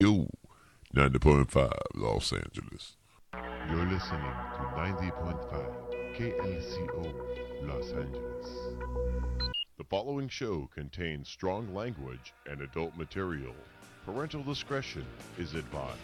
Yo, 90.5 Los Angeles. You're listening to 90.5 KLCO Los Angeles. The following show contains strong language and adult material. Parental discretion is advised.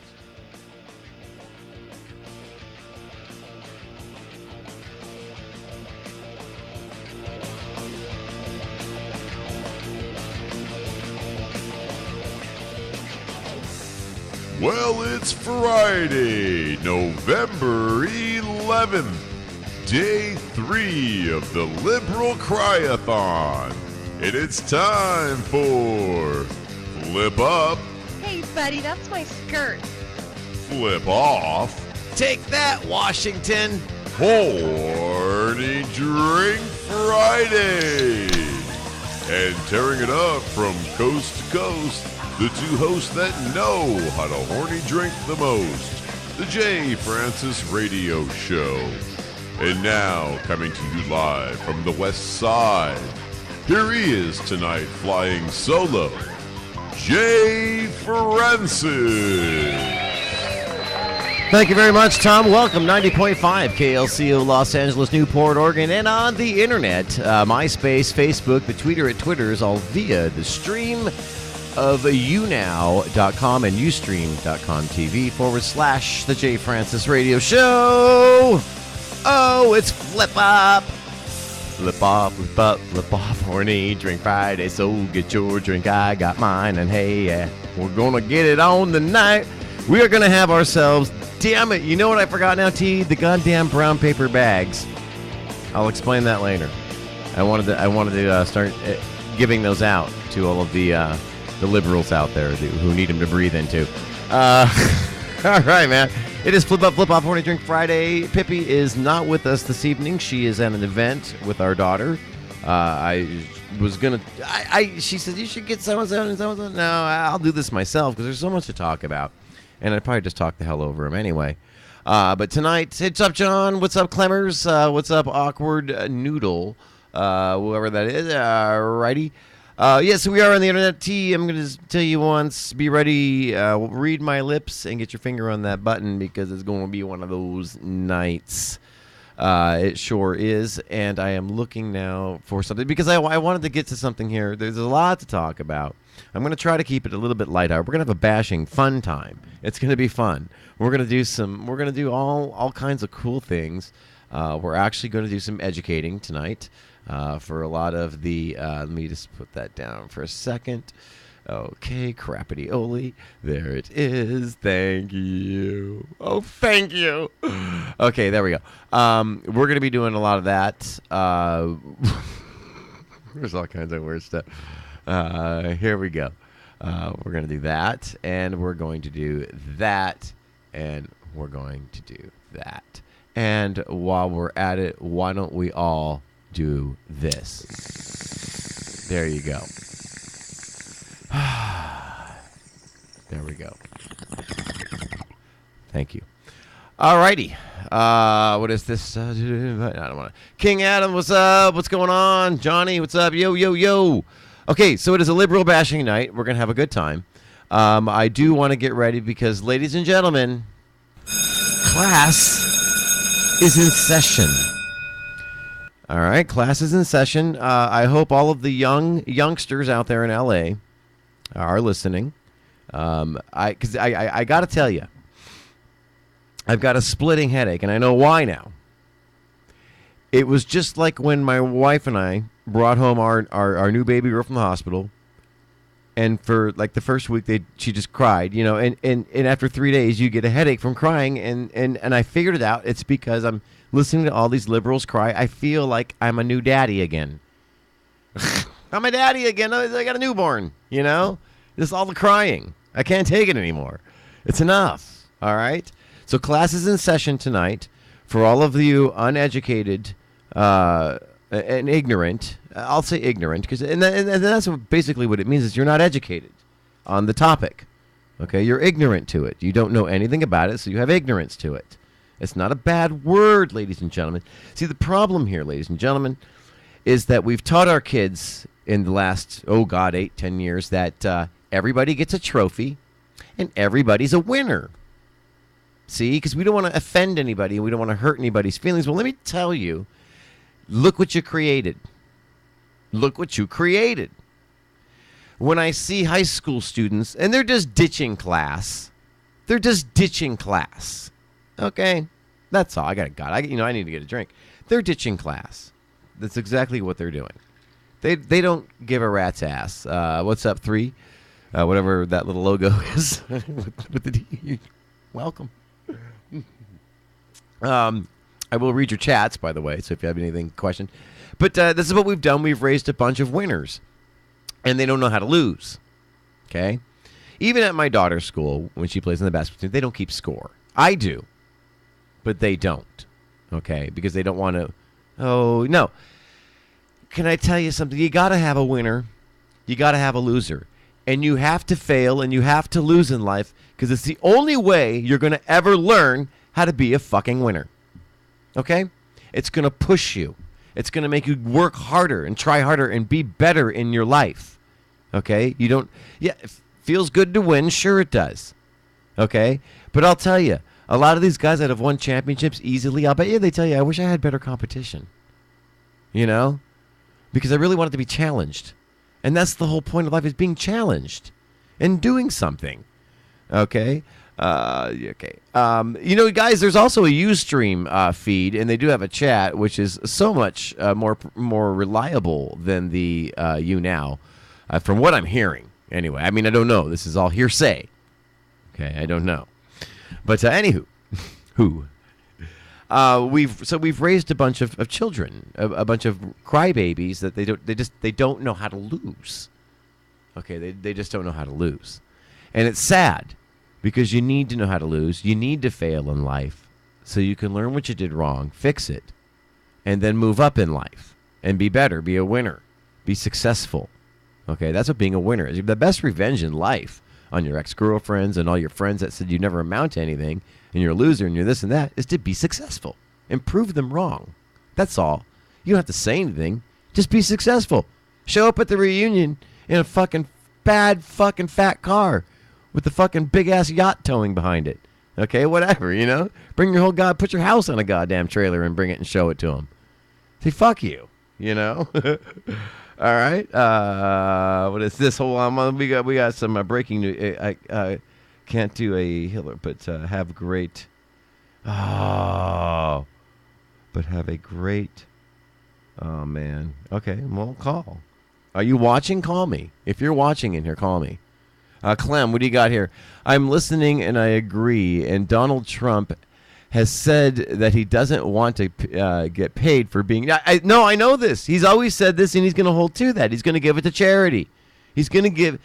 Well, it's Friday, November 11th, day 3 of the Liberal Cryathon. And it's time for Flip Up, Hey, buddy, that's my skirt. Flip Off, Take that, Washington. Horny Drink Friday. And tearing it up from coast to coast, the two hosts that know how to horny drink the most, the J. Francis Radio Show. And now, coming to you live from the West Side, here he is tonight flying solo, J. Francis. Thank you very much, Tom. Welcome, 90.5 KLCO Los Angeles, Newport, Oregon, and on the internet, MySpace, Facebook, the Twitter at Twitters, all via the stream of YouNow.com and Ustream.com TV / The J. Francis Radio Show. Oh, it's Flip Up. Flip off, flip up, flip off, horny drink Friday. So get your drink, I got mine, and hey, yeah, we're gonna get it on tonight. We are gonna have ourselves, damn it, you know what I forgot now, T? The goddamn brown paper bags. I'll explain that later. I wanted to start giving those out to all of the liberals out there who need them to breathe into. All right, man. It is Flip Up, Flip Off, Horny Drink Friday. Pippi is not with us this evening. She is at an event with our daughter. She said, you should get so-and-so and so-and-so. No, I'll do this myself because there's so much to talk about. And I'd probably just talk the hell over him anyway. But tonight, what's up, John? What's up, Clemmers? What's up, Awkward Noodle? Whoever that is. Righty. Yes, we are on the internet. T, I'm going to tell you once, be ready, read my lips and get your finger on that button because it's going to be one of those nights. It sure is, and I am looking now for something because I wanted to get to something here. There's a lot to talk about. I'm going to try to keep it a little bit lighter. We're going to have a bashing fun time. It's going to be fun. We're going to do all kinds of cool things. We're actually going to do some educating tonight. For a lot of the, let me just put that down for a second. Okay, crappity Oli. There it is. Thank you. Oh, thank you. Okay, there we go. We're going to be doing a lot of that. There's all kinds of weird stuff. Here we go. We're going to do that, and we're going to do that, and we're going to do that. And while we're at it, why don't we all do this? There you go. There we go. Thank you. Alrighty. What is this? I don't want to. King Adam, what's up? What's going on? Johnny, what's up? Yo, yo, yo. Okay, so it is a liberal bashing night. We're going to have a good time. I do want to get ready because, ladies and gentlemen, class is in session. All right, class is in session. I hope all of the youngsters out there in LA are listening. Because I got to tell you, I've got a splitting headache, and I know why now. It was just like when my wife and I brought home our new baby girl from the hospital, and for like the first week she just cried, you know, and after 3 days you get a headache from crying, and I figured it out. It's because I'm listening to all these liberals cry. I feel like I'm a new daddy again. I'm a daddy again. I got a newborn, you know? Just all the crying. I can't take it anymore. It's enough, all right? So class is in session tonight. For all of you uneducated and ignorant, I'll say ignorant, because and that's basically what it means is you're not educated on the topic, okay? You're ignorant to it. You don't know anything about it, so you have ignorance to it. It's not a bad word, ladies and gentlemen. See, the problem here, ladies and gentlemen, is that we've taught our kids in the last, 8-10 years that everybody gets a trophy And everybody's a winner. See, because we don't want to offend anybody. We don't want to hurt anybody's feelings. Well, let me tell you, look what you created. Look what you created. When I see high school students, and they're just ditching class. They're just ditching class. Okay? That's all. I need to get a drink. They're ditching class. That's exactly what they're doing. They don't give a rat's ass. What's up, Fri? Whatever that little logo is with the D. Welcome. I will read your chats, by the way, so if you have anything question. But this is what we've done. We've raised a bunch of winners, and they don't know how to lose. Okay? Even at my daughter's school, when she plays in the basketball team, they don't keep score. I do, but they don't. Okay? Because they don't want to. Oh, no. Can I tell you something? You got to have a winner. You got to have a loser. And you have to fail and you have to lose in life because it's the only way you're going to ever learn how to be a fucking winner. Okay? It's going to push you. It's going to make you work harder and try harder and be better in your life. Okay? You don't... Yeah, it feels good to win. Sure it does. Okay? But I'll tell you, a lot of these guys that have won championships easily, I'll bet you they tell you, I wish I had better competition. You know? Because I really wanted to be challenged. And that's the whole point of life, is being challenged and doing something. Okay? Okay. Guys, there's also a Ustream feed, and they do have a chat, which is so much more reliable than the YouNow, from what I'm hearing. Anyway, I mean, I don't know. This is all hearsay. Okay, I don't know. But anywho, we've raised a bunch of children, a bunch of crybabies that they don't know how to lose. Okay, they just don't know how to lose, and it's sad because you need to know how to lose. You need to fail in life so you can learn what you did wrong, fix it, and then move up in life and be better, be a winner, be successful. Okay, that's what being a winner is. The best revenge in life on your ex-girlfriends and all your friends that said you never amount to anything and you're a loser and you're this and that is to be successful and prove them wrong. That's all. You don't have to say anything. Just be successful. Show up at the reunion in a fucking bad fucking fat car with the fucking big-ass yacht towing behind it. Okay, whatever, you know? Bring your whole put your house on a goddamn trailer and bring it and show it to them. Say, fuck you, you know? All right. What is this? Hold on. We got some breaking news. I can't do a Hitler, but have great. Oh, but have a great. Oh man. Okay. Well, call. Are you watching? Call me. If you're watching in here, call me. Clem, what do you got here? I'm listening and I agree. And Donald Trump has said that he doesn't want to get paid for being... I know this. He's always said this, and he's going to hold to that. He's going to give it to charity. He's going to give...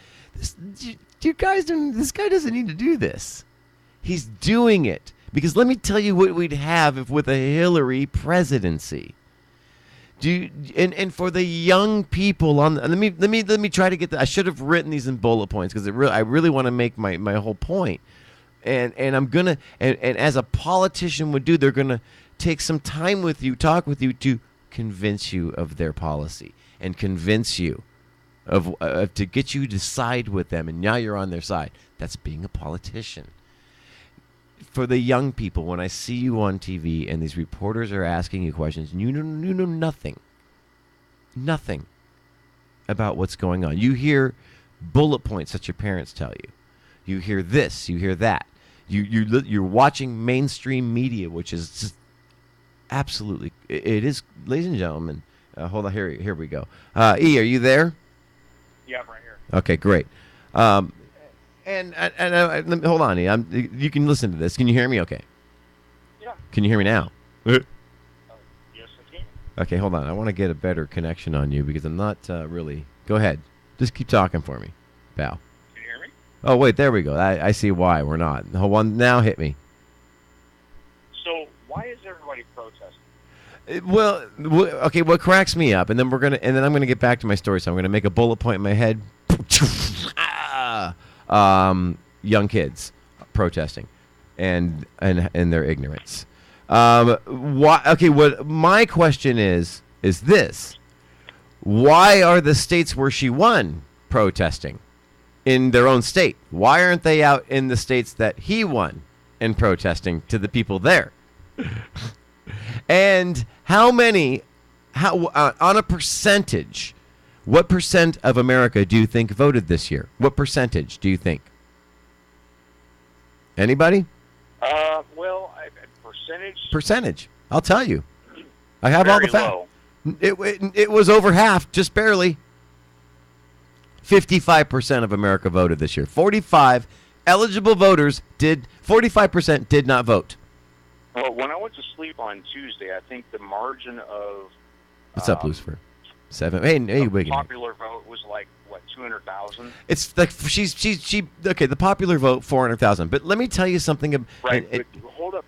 You guys, this guy doesn't need to do this. He's doing it. Because let me tell you what we'd have if with a Hillary presidency. And for the young people on... Let me try to get... I should have written these in bullet points, because I really want to make my whole point. And I'm gonna and as a politician would do, they're gonna take some time with you, talk with you to convince you of their policy and convince you of to get you to side with them. And now you're on their side. That's being a politician. For the young people, when I see you on TV and these reporters are asking you questions, and you know nothing about what's going on. You hear bullet points that your parents tell you. You hear this, you hear that. You're watching mainstream media, which is just absolutely... It is, ladies and gentlemen. Hold on, here we go. E, are you there? Yeah, I'm right here. Okay, great. And hold on, E. You can listen to this. Can you hear me okay? Yeah. Can you hear me now? Yes, I can. Okay, hold on. I want to get a better connection on you because I'm not really... Go ahead. Just keep talking for me, pal. Oh, wait, there we go. I see why we're not. Hold on, now hit me. So, why is everybody protesting? Well, okay, what cracks me up, and then I'm gonna get back to my story, so I'm gonna make a bullet point in my head. Young kids protesting and their ignorance. Why? Okay, what my question is this. Why are the states where she won protesting? in their own state? Why aren't they out in the states that he won and protesting to the people there? And how on a percentage, what percent of America do you think voted this year? What percentage do you think? Anybody? Well, percentage. Percentage. I'll tell you. I have all the Very facts. low. It was over half, just barely. 55% of America voted this year. 45 eligible voters did. 45% did not vote. Well, when I went to sleep on Tuesday, I think the margin of What's up, Lucifer? 7. Hey, Wiggin. popular vote was like what, 200,000? It's like she. Okay, the popular vote 400,000. But let me tell you something. Right. But hold up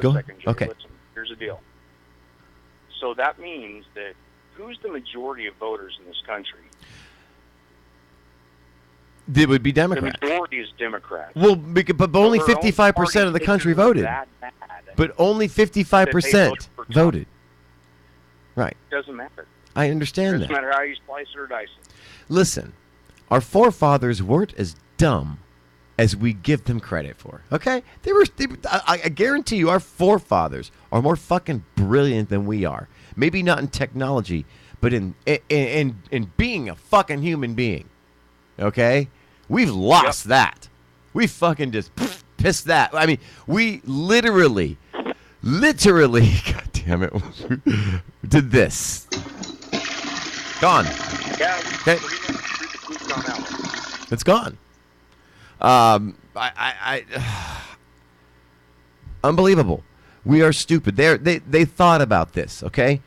Go. a second, Jerry. Okay. Listen, here's the deal. So that means that who's the majority of voters in this country? It would be The Democrat. majority is Democrats. Well, but only So their own 55% of the party country is voted. that bad. But only That they 55% voted for Trump. voted. Right. Doesn't matter. I understand Doesn't that. matter how you slice it or dice it. Listen, our forefathers weren't as dumb as we give them credit for. Okay? I guarantee you, our forefathers are more fucking brilliant than we are. Maybe not in technology, but in being a fucking human being. Okay? We've lost that. We fucking just pissed that. I mean, we literally, God damn it, did this. Gone. Yeah, Okay. pretty much threw the coop on that one. It's gone. Unbelievable. We are stupid. They thought about this. Okay,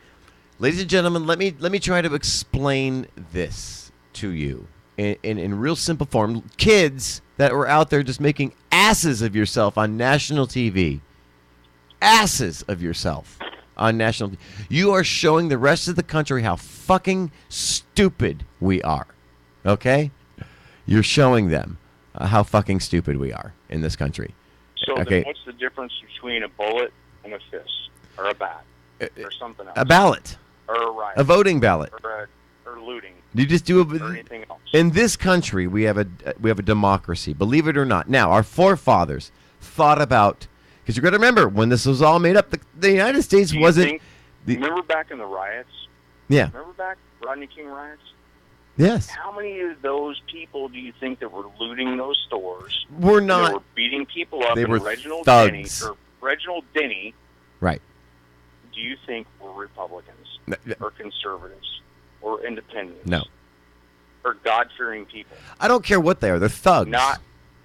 ladies and gentlemen, let me try to explain this to you in real simple form. Kids that were out there just making asses of yourself on national TV, asses of yourself on national TV. You are showing the rest of the country how fucking stupid we are. Okay, you're showing them how fucking stupid we are in this country. So Okay. then what's the difference between a bullet and a fist? Or a bat? Or something else? A ballot, Or a riot? a voting ballot. Or looting? You just do Or anything else? In this country, we have a democracy. Believe it or not. Now, our forefathers thought about, because you're going to remember when this was all made up. The United States Do you wasn't. think- remember back in the riots? Yeah. Remember back Rodney King riots? Yes. How many of those people do you think that were looting those stores? We're They not. were beating people up. They and were Reginald thugs. Denny, or Reginald Denny, Right. do you think were Republicans No. or conservatives or independents? No. Or God-fearing people? I don't care what they are. They're thugs. Not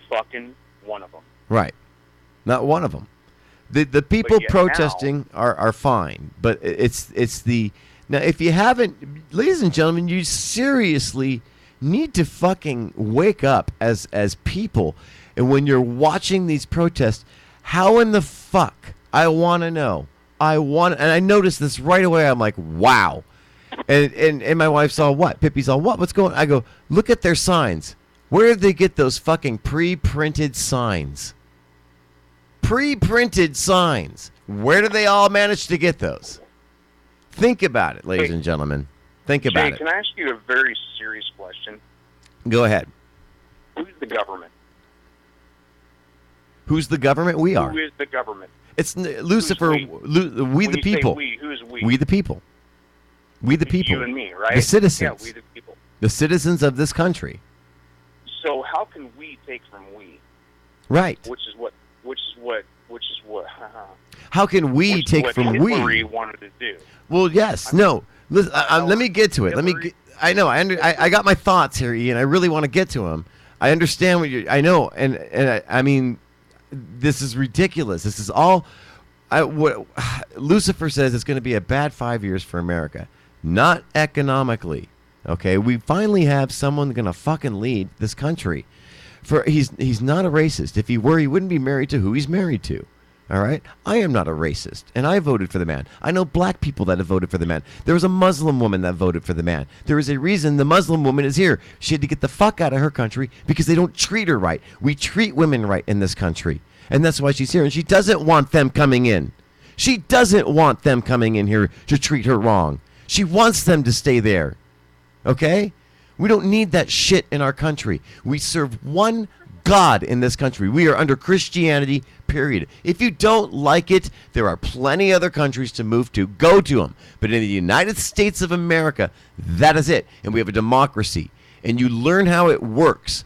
fucking one of them. Right. Not one of them. The people yet protesting are fine, but it's the now if you haven't, ladies and gentlemen, you seriously need to fucking wake up as people, and when you're watching these protests, how in the fuck I want to know. And I noticed this right away. I'm like, wow. And my wife saw what? Pippi saw what? What's going on? I go, look at their signs. Where did they get those fucking pre-printed signs? Pre-printed signs. Where do they all manage to get those? Think about it, ladies Hey, and gentlemen. Think about Jay, it. can I ask you a very serious question? Go ahead. Who's the government? Who's the government? We are. Who is the government? It's Lucifer. we? We When the you say people. we, who's we? We the people. We the people. You and me, right? The citizens. Yeah, we the people. The citizens of this country. So how can we take from we? Right. Which is what? How can we which is take what from Hillary we? wanted to do. Well, yes. No. Listen, let me get to it. Let me. Hillary- I know. I got my thoughts here, Ian. I really want to get to them. I understand what you. I know, and I mean, this is ridiculous. This is all. What Lucifer says it's going to be a bad 5 years for America, not economically. Okay, we finally have someone going to fucking lead this country. He's not a racist. If he were, he wouldn't be married to who he's married to. All right? I am not a racist, and I voted for the man. I know black people that have voted for the man. There was a Muslim woman that voted for the man. There is a reason the Muslim woman is here. She had to get the fuck out of her country because they don't treat her right. We treat women right in this country, and that's why she's here. And she doesn't want them coming in. She doesn't want them coming in here to treat her wrong. She wants them to stay there. Okay? We don't need that shit in our country. We serve one God in this country. We are under Christianity, period. If you don't like it, there are plenty other countries to move to. Go to them. But in the United States of America, that is it. And we have a democracy. And you learn how it works.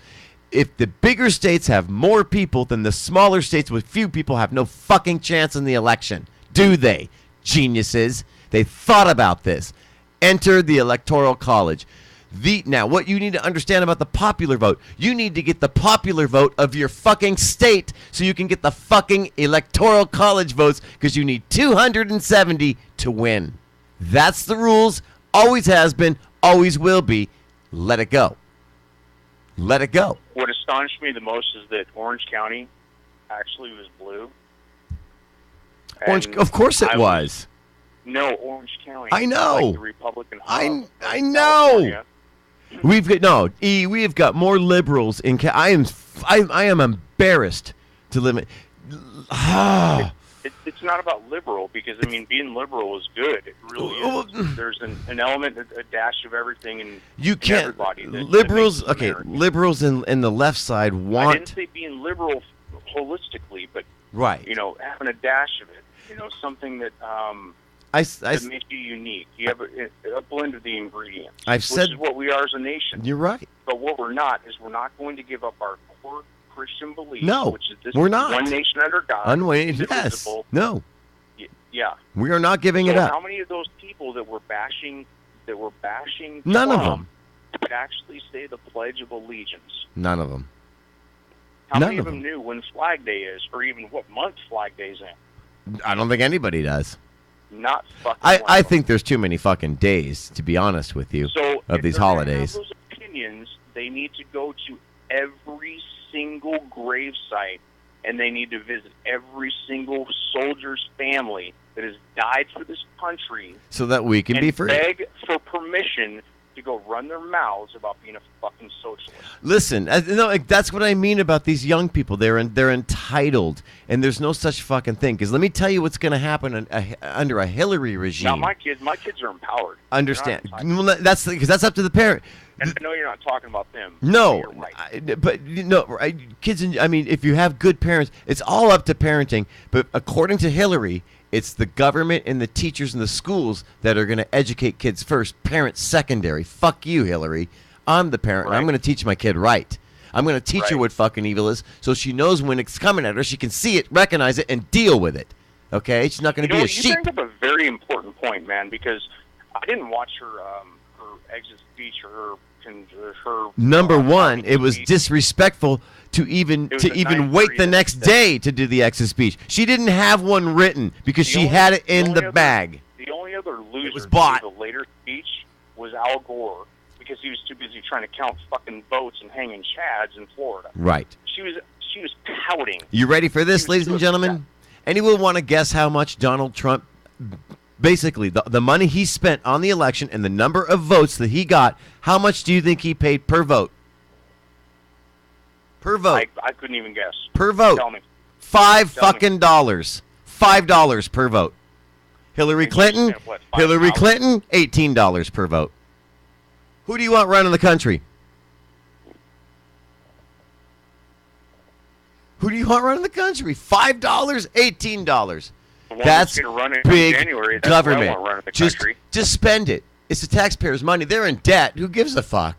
If the bigger states have more people, then the smaller states with few people have no fucking chance in the election. Do they? Geniuses. They thought about this. Enter the Electoral College. Now, what you need to understand about the popular vote, you need to get the popular vote of your fucking state so you can get the fucking Electoral College votes, because you need 270 to win. That's the rules. Always has been, always will be. Let it go. Let it go. What astonished me the most is that Orange County actually was blue. Orange, of course it was. No, Orange County. I know. Like the Republican hub I of know. California. We have got more liberals in. I am embarrassed to live in. It's not about liberal, because I mean, being liberal is good. It really is. There's an element, a dash of everything, and you can't. Everybody Liberals, that okay. Liberals in the left side want. I didn't say being liberal holistically, but right. Having a dash of it. Something that that makes you unique. You have a blend of the ingredients. Which is what we are as a nation. You're right. But what we're not is we're not going to give up our core Christian beliefs. No, which is this we're not. One nation under God. Yes. No. Yeah. We are not giving it up. How many of those people that were bashing None Trump of them would actually say the Pledge of Allegiance? None of them. How many of them knew when Flag Day is, or even what month Flag Day is in? I don't think anybody does. Not fucking. I think there's too many fucking days, to be honest with you, of these holidays. Have those opinions, they need to go to every single grave site, and they need to visit every single soldier's family that has died for this country, so that we can be free. Beg for permission to go run their mouths about being a fucking socialist. Listen, that's what I mean about these young people. They're entitled, and there's no such fucking thing. Because let me tell you what's going to happen under a Hillary regime. Now, my kids are empowered. Understand? Well, that's because up to the parent. And I know you're not talking about them. No, you're right. but kids. I mean, if you have good parents, it's all up to parenting. But according to Hillary, it's the government and the teachers and the schools that are going to educate kids first, parents secondary. Fuck you, Hillary. I'm the parent, and I'm going to teach my kid right. I'm going to teach her what fucking evil is, so she knows when it's coming at her, she can see it, recognize it, and deal with it. Okay? She's not going to be a sheep. You bring up a very important point, man, because I didn't watch her exit speech or her. Number one, it was disrespectful to even wait the next day to do the exit speech. She didn't have one written because she had it in the bag. The only other loser was bought. to the later speech was Al Gore, because he was too busy trying to count fucking votes and hanging chads in Florida. Right. She was pouting. You ready for this, ladies and gentlemen? Anyone want to guess how much Donald Trump, basically the money he spent on the election and the number of votes that he got, how much do you think he paid per vote? Per vote. I couldn't even guess. Per vote. Tell me. $5 per vote. Hillary Clinton, $18 per vote. Who do you want running the country? Who do you want running the country? $5, $18. That's big government. Just spend it. It's the taxpayers' money. They're in debt. Who gives a fuck?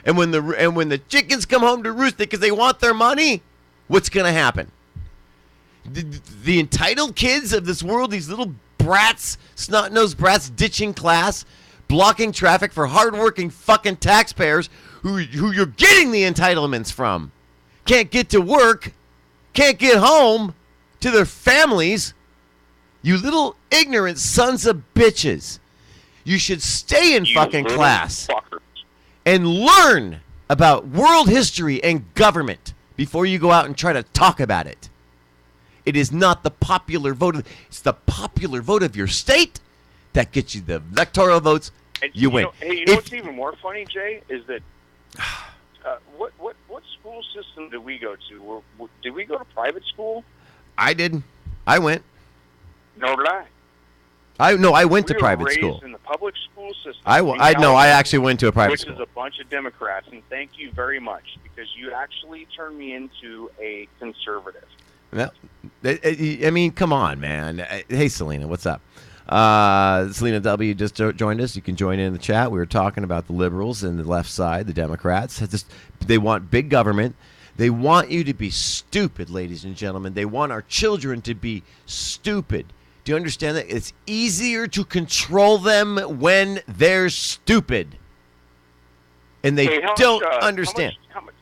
And when the chickens come home to roost because they want their money, what's going to happen? The entitled kids of this world, these little brats, snot-nosed brats ditching class, blocking traffic for hardworking fucking taxpayers who you're getting the entitlements from, can't get to work, can't get home to their families. You little ignorant sons of bitches. You should stay in fucking class and learn about world history and government before you go out and try to talk about it. It is not the popular vote. It's the popular vote of your state that gets you the electoral votes. You win. You know what's even more funny, Jay, is that what school system did we go to? Did we go to private school? I didn't. I went. Nor did I. I went to We were private raised school. in the public school system. I in know. I California, actually went to a private which school. is a bunch of Democrats, and thank you very much because you actually turned me into a conservative. No, I mean, come on, man. Hey, Selena, what's up? Selena W. just joined us. You can join in the chat. We were talking about the liberals and the left side, the Democrats. They want big government. They want you to be stupid, ladies and gentlemen. They want our children to be stupid. Do you understand that? It's easier to control them when they're stupid. And they don't understand. How much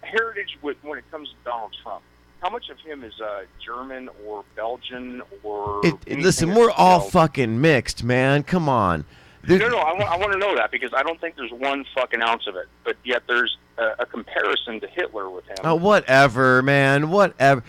heritage when it comes to Donald Trump? How much of him is German or Belgian or? Listen, we're all fucking mixed, man. Come on. No, I want to know that because I don't think there's one fucking ounce of it. But yet there's a comparison to Hitler with him. Oh, whatever, man. Whatever.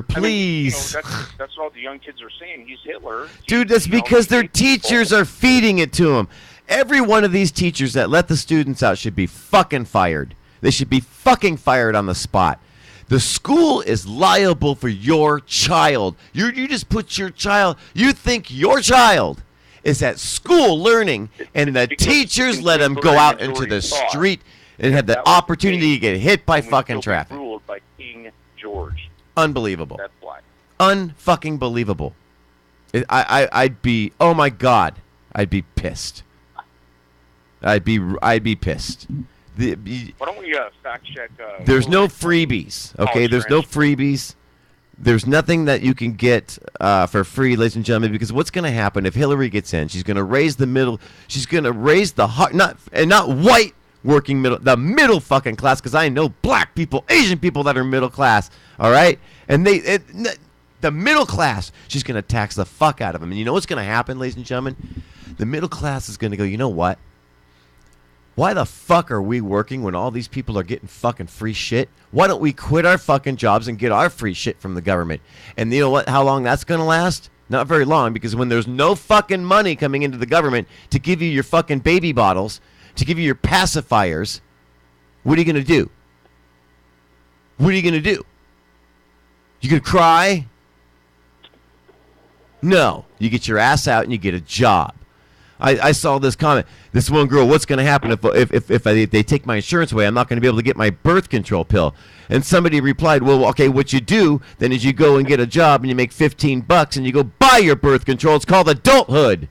Please. I mean, that's what all the young kids are saying. He's Hitler. Dude, that's because their teachers are feeding it to them. Every one of these teachers that let the students out should be fucking fired. They should be fucking fired on the spot. The school is liable for your child. You just put your child. You think your child is at school learning, and the teachers let them go out into the street and have the opportunity to get hit by fucking traffic. Ruled by King George. Unbelievable. That's why. Unfucking believable. I'd be. Oh my God. I'd be pissed. I'd be pissed. Why don't we fact check? There's no freebies, okay? There's no freebies. There's nothing that you can get for free, ladies and gentlemen, because what's going to happen if Hillary gets in? She's going to raise the middle. She's going to raise the not white working middle, the middle fucking class, because I know black people, Asian people that are middle class, all right? And the middle class, she's going to tax the fuck out of them. And you know what's going to happen, ladies and gentlemen? The middle class is going to go, you know what? Why the fuck are we working when all these people are getting fucking free shit? Why don't we quit our fucking jobs and get our free shit from the government? And you know what? How long that's going to last? Not very long, because when there's no fucking money coming into the government to give you your fucking baby bottles, to give you your pacifiers, what are you going to do? What are you going to do? You going to cry? No. You get your ass out and you get a job. I saw this comment. This one girl, what's going to happen if they take my insurance away? I'm not going to be able to get my birth control pill. And somebody replied, well, okay, what you do then is you go and get a job and you make $15 and you go buy your birth control. It's called adulthood.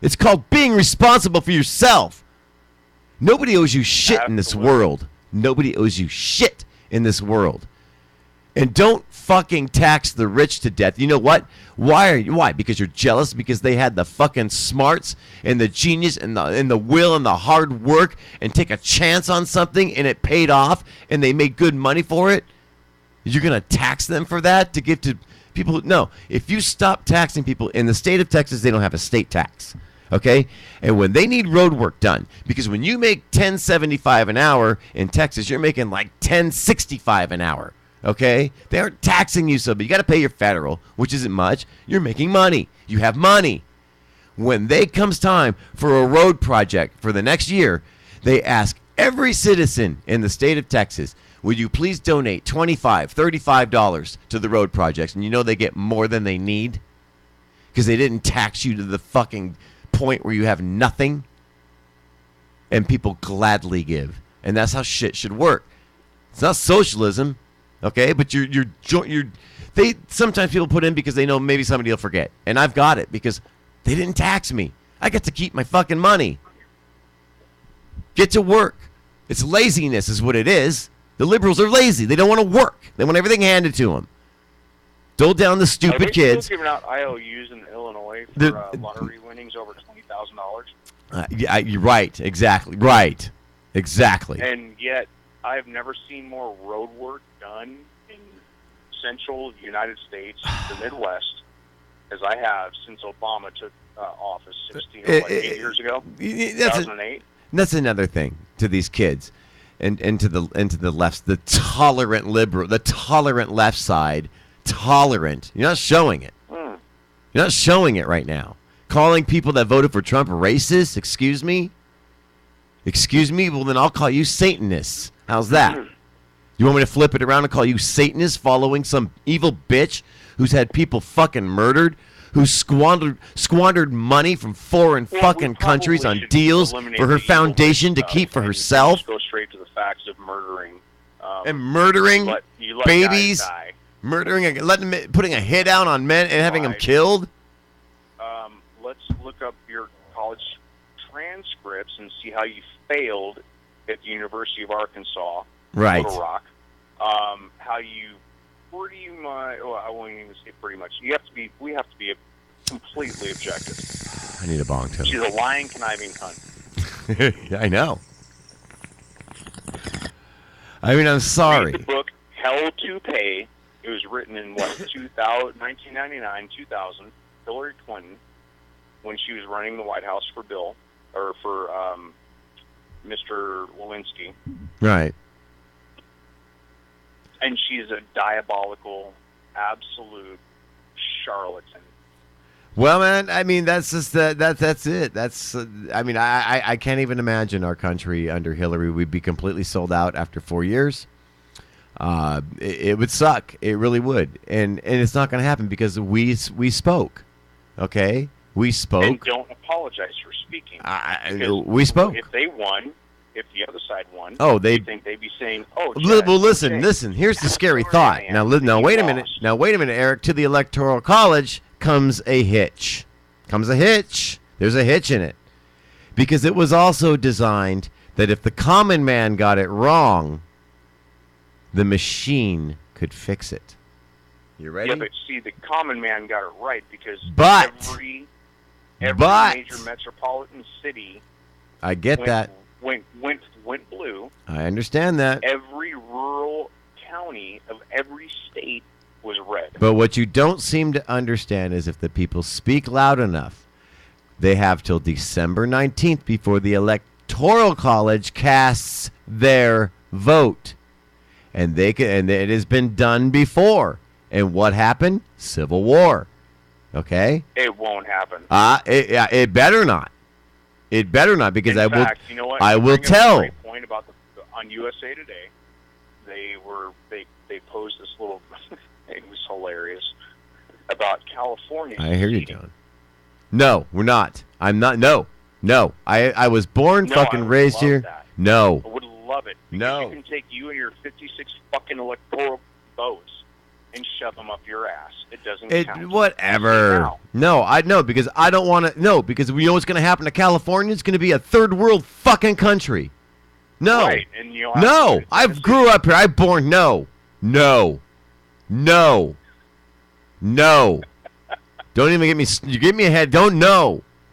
It's called being responsible for yourself. Nobody owes you shit in this world. Nobody owes you shit in this world. And don't fucking tax the rich to death. You know what? Why? Because you're jealous? Because they had the fucking smarts and the genius and the will and the hard work and take a chance on something and it paid off and they made good money for it? You're going to tax them for that to give to people? No. If you stop taxing people, in the state of Texas, they don't have a state tax. Okay? And when they need road work done, because when you make $10.75 an hour in Texas, you're making like $10.65 an hour. Okay? They aren't taxing you so, but you got to pay your federal, which isn't much. You're making money. You have money. When they comes time for a road project for the next year, they ask every citizen in the state of Texas, would you please donate $25, $35 to the road projects? And you know they get more than they need because they didn't tax you to the fucking point where you have nothing. And people gladly give. And that's how shit should work. It's not socialism. Okay, but they sometimes people put in because they know maybe somebody will forget, and I've got it because they didn't tax me. I get to keep my fucking money. Get to work. It's laziness, is what it is. The liberals are lazy. They don't want to work. They want everything handed to them. Dole down the stupid kids. Are they still giving out IOUs in Illinois for lottery winnings over $20,000? Yeah, you're right. Exactly. Right. Exactly. And yet, I've never seen more road work done in central United States, the Midwest, as I have since Obama took office 8 years ago, 2008. That's another thing to these kids, and to the left, the tolerant liberal, the tolerant left side, tolerant. You're not showing it. You're not showing it right now. Calling people that voted for Trump racist. Excuse me. Well, then I'll call you Satanists. How's that? You want me to flip it around and call you Satanist following some evil bitch who's had people fucking murdered, who squandered money from foreign fucking countries on deals for her foundation to keep for herself? Just go straight to the facts of murdering. And murdering you let babies, guys die. putting a hit out on men and having them killed. Let's look up your college transcripts and see how you failed at the University of Arkansas, Right. Little Rock. How you pretty much, well, I won't even say pretty much. We have to be completely objective. I need a bong too. She's a lying, conniving cunt. I know. I mean, I'm sorry. Read the book Hell to Pay. It was written in 1999, 2000. Hillary Clinton, when she was running the White House for Mr. Lewinsky. Right. And she's a diabolical, absolute charlatan. Well, man, I mean, that's just that's it. That's I mean, I can't even imagine our country under Hillary. We'd be completely sold out after 4 years. It would suck. It really would. And it's not going to happen because we spoke. Okay? We spoke. And don't apologize for speaking. We spoke. If they won, if the other side won, they think they'd be saying, "Oh, well, listen. Here's the scary thought. Now, wait a minute. Now, wait a minute, Eric. To the Electoral College comes a hitch. There's a hitch in it, because it was also designed that if the common man got it wrong, the machine could fix it. You ready? Yeah, but see, the common man got it right because every major metropolitan city. I get that. Went blue. I understand that. Every rural county of every state was red. But what you don't seem to understand is if the people speak loud enough, they have till December 19th before the Electoral College casts their vote. And it has been done before. And what happened? Civil War. Okay? It won't happen. It better not. It better not, because In fact, you know what? I will tell. A great point about on USA Today, they posed this little. It was hilarious about California. I hear you, John. No, we're not. I'm not. No. I was born, fucking raised here. That. No. I would love it. No. You can take you and your 56 fucking electoral votes and shove them up your ass. It doesn't count. Whatever. No, because I don't want to. No, because we know what's going to happen to California. It's going to be a third world fucking country. No. Right, and I grew up here. I born. No. Don't even get me. You give me a head. Don't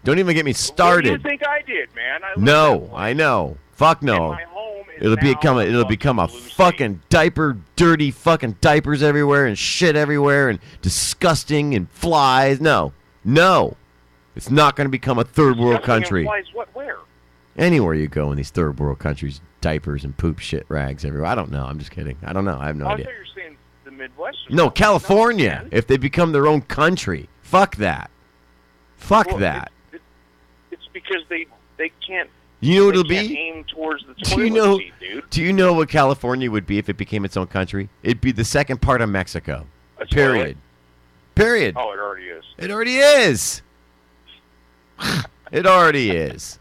even get me started. What do you think I did, man? I know. Fuck no. And my home is It'll become a fucking diaper, dirty fucking diapers everywhere and shit everywhere and disgusting and flies. No. It's not going to become a third world country. Flies where? Anywhere you go in these third world countries, diapers and poop shit rags everywhere. I don't know. I'm just kidding. I don't know. I have no idea. I thought you were saying the Midwest. No, California. If they become their own country. Fuck that. It's because they can't. You know what it'll be? Aim towards the toilet seat, dude. Do you know what California would be if it became its own country? It'd be the second part of Mexico. Period. Oh, it already is. It already is. It already is.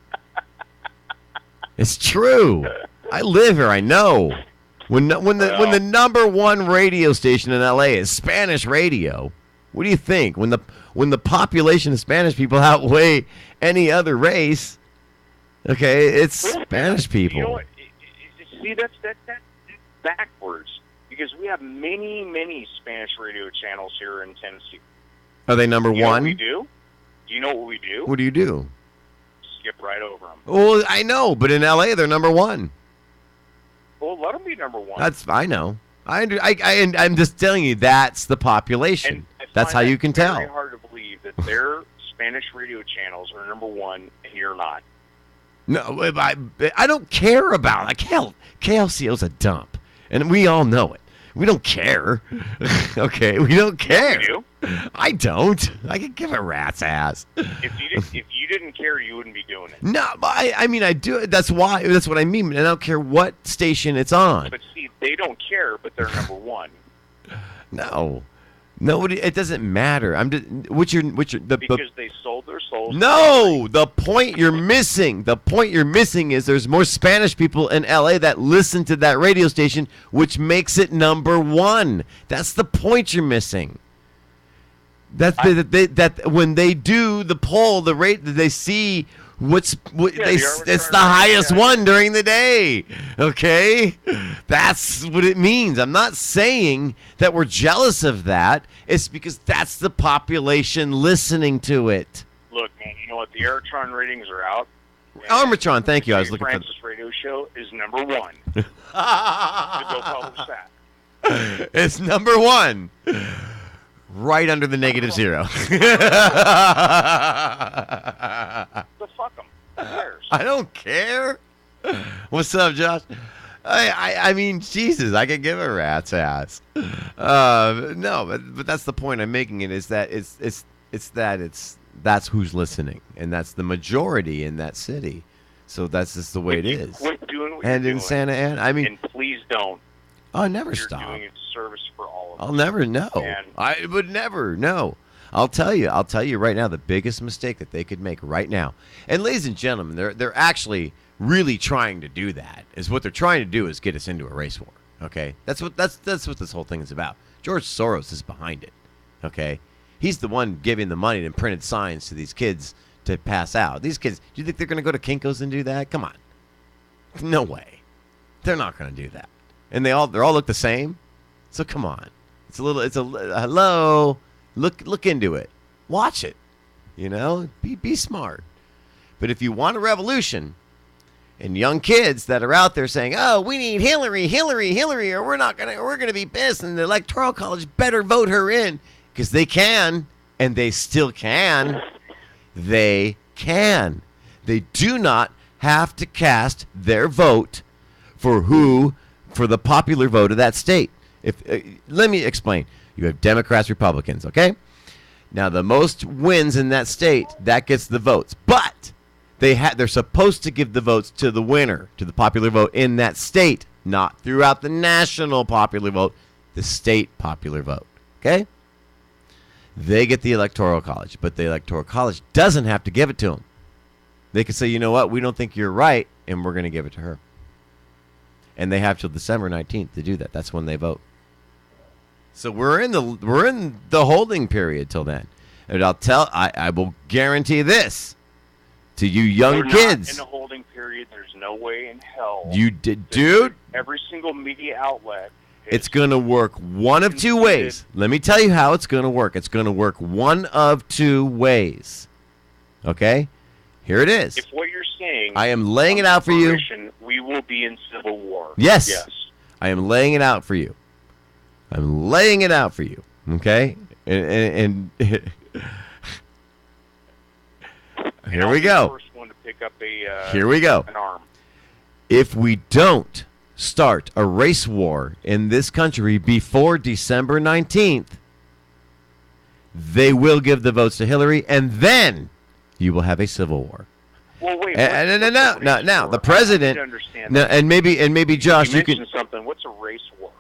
It's true. I live here. I know. When the number one radio station in LA is Spanish radio, what do you think? When the population of Spanish people outweigh any other race, okay, it's Spanish people. You know what? See, that's backwards, because we have many Spanish radio channels here in Tennessee. Are they number one? one? What we do? Do you know what we do? What do you do? Skip right over them. Well, I know, but in LA they're number one. Well, let them be number one. I know. I'm just telling you, that's the population. That's how you can tell. It's very hard to believe that their Spanish radio channels are number one and you're not. No, I don't care about it. KLCO's a dump, and we all know it. We don't care. Okay, we don't care. We do. I don't. I could give a rat's ass. If you didn't care, you wouldn't be doing it. No, I mean, I do. That's why. That's what I mean. And I don't care what station it's on. But see, they don't care, but they're number one. No. Nobody. It doesn't matter. I'm just. Because they sold their souls. No, the point you're missing. The point you're missing is there's more Spanish people in LA that listen to that radio station, which makes it number one. That's the point you're missing. That when they do the poll, the rate that they see it's the highest one during the day. Okay, that's what it means. I'm not saying that we're jealous of that. It's because that's the population listening to it. Look, man, you know what? The Aerotron ratings are out. Armatron, thank you. I was looking for Francis radio show is number one. To go publish that. It's number one. Right under the -0. So fuck them. Who cares? I don't care. What's up, Josh? I mean, Jesus, I could give a rat's ass. No, but that's the point I'm making. It is that that's who's listening, and that's the majority in that city. So that's just the way it is. Quit doing what And you're in doing. Santa Ana, I mean, And please don't. I'll never You're stop. doing a service for all of us. I'll never know. And- I would never know. I'll tell you right now, the biggest mistake that they could make right now. And ladies and gentlemen, they're actually really trying to do that. Is what they're trying to do is get us into a race war. Okay? That's what this whole thing is about. George Soros is behind it. Okay? He's the one giving the money and printed signs to these kids to pass out. These kids, do you think they're going to go to Kinko's and do that? Come on. No way. They're not going to do that. And they all look the same. So come on. Hello. Look into it. Watch it. You know, be smart. But if you want a revolution, and young kids that are out there saying, "Oh, we need Hillary, or we're gonna be pissed," and the Electoral College better vote her in because they can, and they still can. They can. They do not have to cast their vote for the popular vote of that state. Let me explain. You have Democrats, Republicans, okay? Now, the most wins in that state, that gets the votes. But they're supposed to give the votes to the winner, to the popular vote in that state, not throughout the national popular vote, the state popular vote, okay? They get the Electoral College, but the Electoral College doesn't have to give it to them. They can say, you know what, we don't think you're right, and we're going to give it to her. And they have till December 19th to do that. That's when they vote. So we're in the holding period till then. And I will guarantee this to you young We're kids. not in a holding period. There's no way in hell. You did, dude. Every single media outlet. It's going to work one of two ways. Let me tell you how it's going to work. It's going to work one of two ways. Okay? Here it is. If what you're saying, I am laying it out for you. We will be in civil war. Yes. Yes. I am laying it out for you. I'm laying it out for you. Okay? And here we go. First one to pick up Here we go. An arm. If we don't start a race war in this country before December 19th, they will give the votes to Hillary, and then you will have a civil war. Well, wait. No. The president. I understand No, that. and maybe Josh, you can. mentioned something. What's a race war?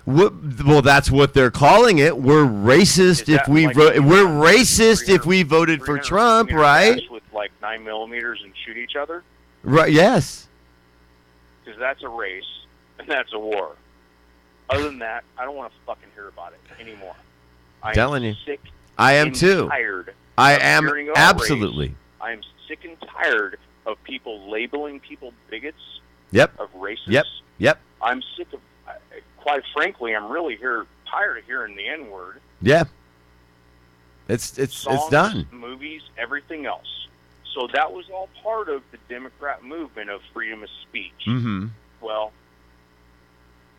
Well, that's what they're calling it. We're racist if we we're racist if we voted for Trump, right? With like 9mm and shoot each other, Right. Yes. because that's a race and that's a war. Other than that, I don't want to fucking hear about it anymore. I'm Telling you. sick. I am and too. Tired. I of am hearing about absolutely. race. I'm sick and tired of people labeling people bigots. Yep. Of racists. Yep. I'm sick of. Quite frankly, I'm really tired of hearing the N-word. Yeah. It's Songs, done. Movies, everything else. So that was all part of the Democrat movement of freedom of speech. Mm-hmm. Well,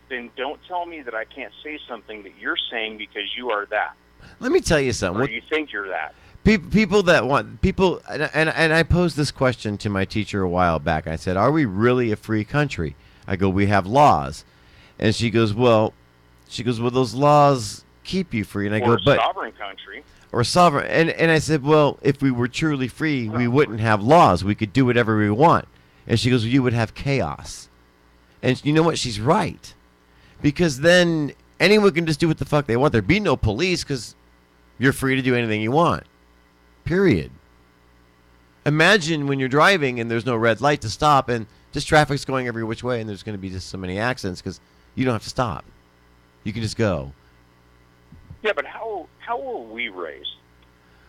then don't tell me that I can't say something that you're saying because you are that. Let me tell you something. Or you think you're that. People that want people, and I posed this question to my teacher a while back. I said, "Are we really a free country?" I go, "We have laws," and she goes, "Well, those laws keep you free. And I or go, but sovereign country. or sovereign. And I said, well, if we were truly free, we wouldn't have laws. We could do whatever we want. And she goes, well, you would have chaos. And you know what? She's right. Because then anyone can just do what the fuck they want. There'd be no police because you're free to do anything you want. Period. Imagine when you're driving and there's no red light to stop and just traffic's going every which way and there's going to be just so many accidents because you don't have to stop. You can just go. Yeah, but how were we raised?